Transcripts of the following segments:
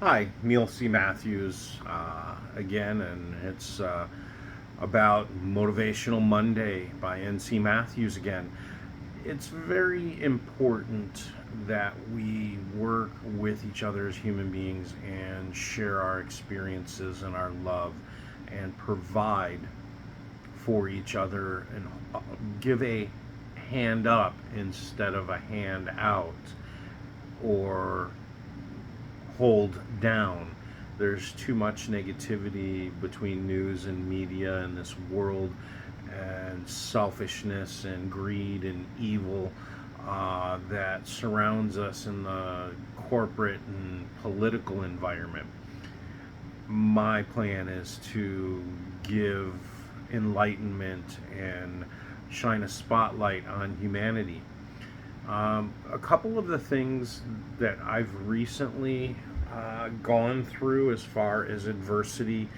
Hi, Neil C. Matthews again, and it's about Motivational Monday by N.C. Matthews again. It's very important that we work with each other as human beings and share our experiences and our love and provide for each other and give a hand up instead of a hand out or hold down. There's too much negativity between news and media in this world, and selfishness and greed and evil that surrounds us in the corporate and political environment. My plan is to give enlightenment and shine a spotlight on humanity. A couple of the things that I've recently gone through as far as adversity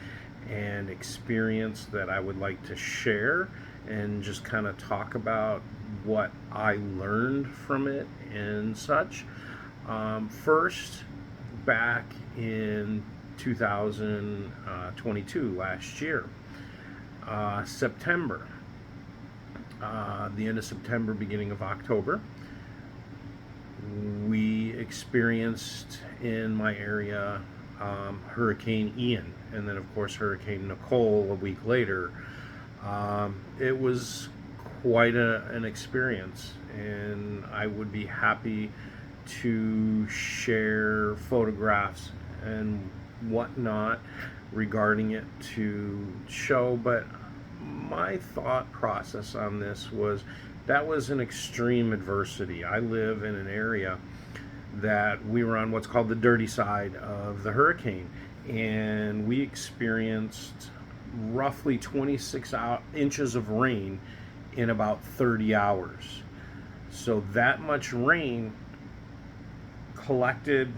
and experience that I would like to share and just kind of talk about what I learned from it and such. First, back in 2022, last year, September, the end of September, beginning of October, we experienced in my area Hurricane Ian, and then of course Hurricane Nicole a week later. It was quite an experience, and I would be happy to share photographs and whatnot regarding it to show. But my thought process on this was that was an extreme adversity. I live in an area that we were on what's called the dirty side of the hurricane, and we experienced roughly 26 inches of rain in about 30 hours. So that much rain collected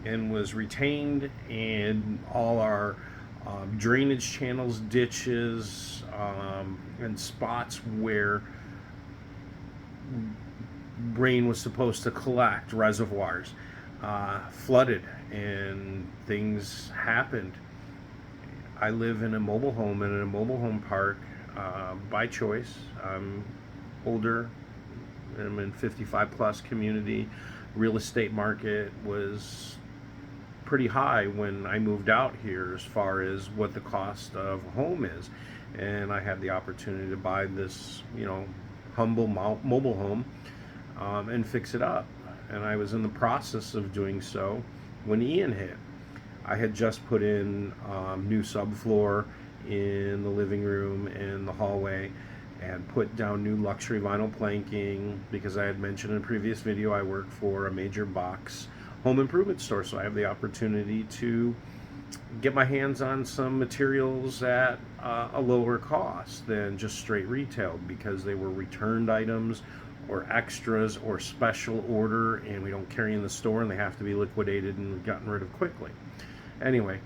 and was retained in all our drainage channels, ditches, and spots where rain was supposed to collect, reservoirs, flooded, and things happened. I live in a mobile home, and in a mobile home park by choice. I'm older, I'm in 55 plus community. Real estate market was pretty high when I moved out here as far as what the cost of a home is, and I had the opportunity to buy this, humble mobile home and fix it up. And I was in the process of doing so when Ian hit. I had just put in new subfloor in the living room and the hallway, and put down new luxury vinyl planking because I had mentioned in a previous video I work for a major box home improvement store, so I have the opportunity to get my hands on some materials at a lower cost than just straight retail, because they were returned items or extras or special order, and we don't carry in the store, and they have to be liquidated and gotten rid of quickly. Anyway,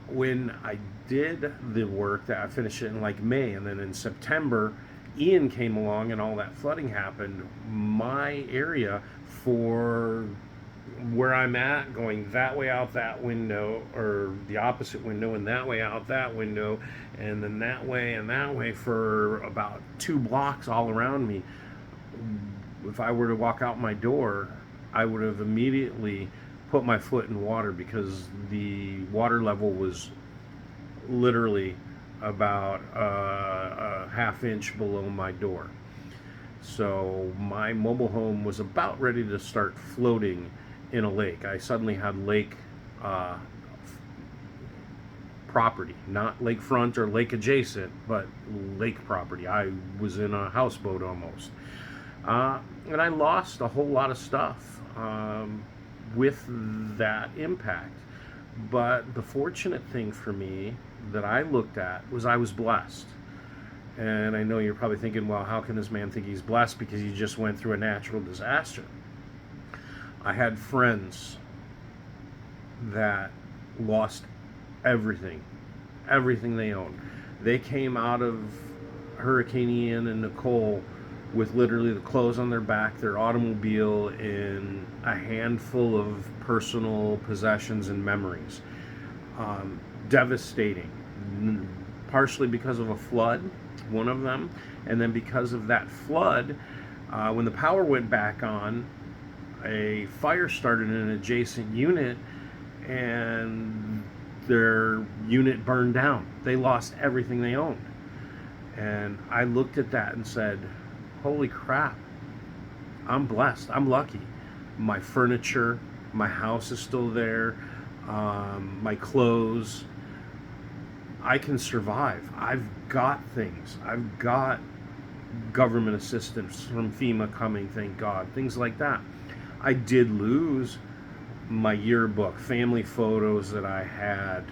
when I did the work, that I finished it in like May, and then in September Ian came along and all that flooding happened. My area, for where I'm at, going that way out that window, or the opposite window, and that way out that window, and then that way and that way, for about 2 blocks all around me, if I were to walk out my door, I would have immediately put my foot in water, because the water level was literally about a half inch below my door. So my mobile home was about ready to start floating in a lake. I suddenly had lake property, not lakefront or lake adjacent, but lake property. I was in a houseboat almost. And I lost a whole lot of stuff with that impact. But the fortunate thing for me that I looked at was I was blessed. And I know you're probably thinking, well, how can this man think he's blessed because he just went through a natural disaster? I had friends that lost everything, everything they owned. They came out of Hurricane Ian and Nicole with literally the clothes on their back, their automobile, and a handful of personal possessions and memories. Devastating, partially because of a flood, one of them, and then because of that flood, when the power went back on, a fire started in an adjacent unit, and their unit burned down. They lost everything they owned. And I looked at that and said, holy crap, I'm blessed. I'm lucky. My furniture, my house is still there, my clothes. I can survive. I've got things. I've got government assistance from FEMA coming, thank God. Things like that. I did lose my yearbook, family photos that I had,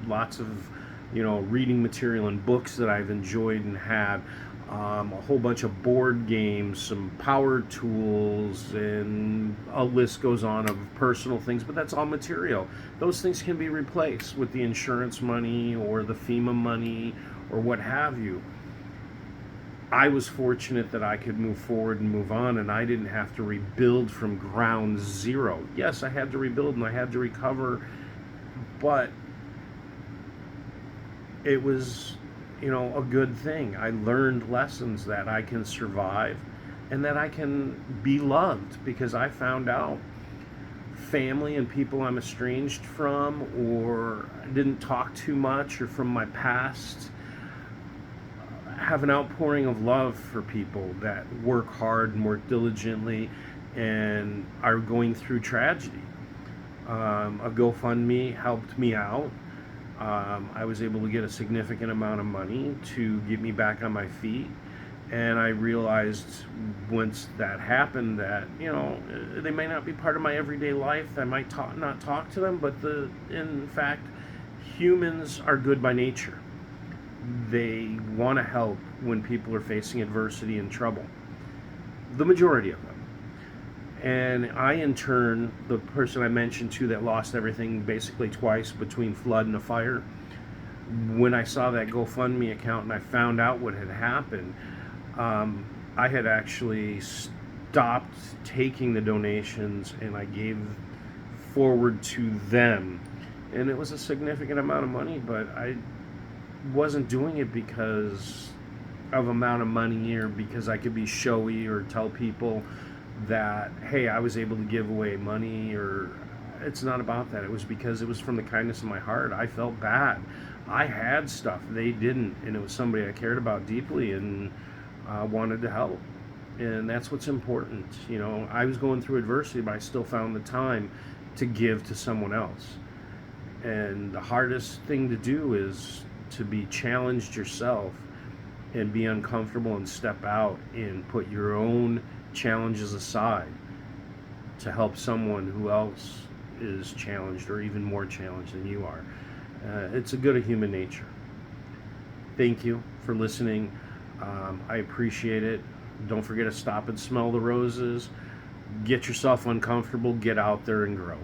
lots of, reading material and books that I've enjoyed and had, a whole bunch of board games, some power tools, and a list goes on of personal things, but that's all material. Those things can be replaced with the insurance money or the FEMA money or what have you. I was fortunate that I could move forward and move on, and I didn't have to rebuild from ground zero. Yes, I had to rebuild and I had to recover, but it was, a good thing. I learned lessons that I can survive and that I can be loved, because I found out family and people I'm estranged from or didn't talk too much or from my past have an outpouring of love for people that work hard and work diligently and are going through tragedy. A GoFundMe helped me out. I was able to get a significant amount of money to get me back on my feet. And I realized once that happened that, they may not be part of my everyday life. I might not talk to them, but in fact, humans are good by nature. They want to help when people are facing adversity and trouble. The majority of them. And I, in turn, the person I mentioned to that lost everything basically twice between flood and a fire, when I saw that GoFundMe account and I found out what had happened, I had actually stopped taking the donations and I gave forward to them. And it was a significant amount of money, but I wasn't doing it because of amount of money or because I could be showy or tell people that, hey, I was able to give away money, or it's not about that. It was because it was from the kindness of my heart. I felt bad. I had stuff, they didn't, and it was somebody I cared about deeply and wanted to help. And that's what's important. I was going through adversity, but I still found the time to give to someone else. And the hardest thing to do is to be challenged yourself and be uncomfortable and step out and put your own challenges aside to help someone who else is challenged or even more challenged than you are. It's a good of human nature. Thank you for listening. I appreciate it. Don't forget to stop and smell the roses. Get yourself uncomfortable. Get out there and grow.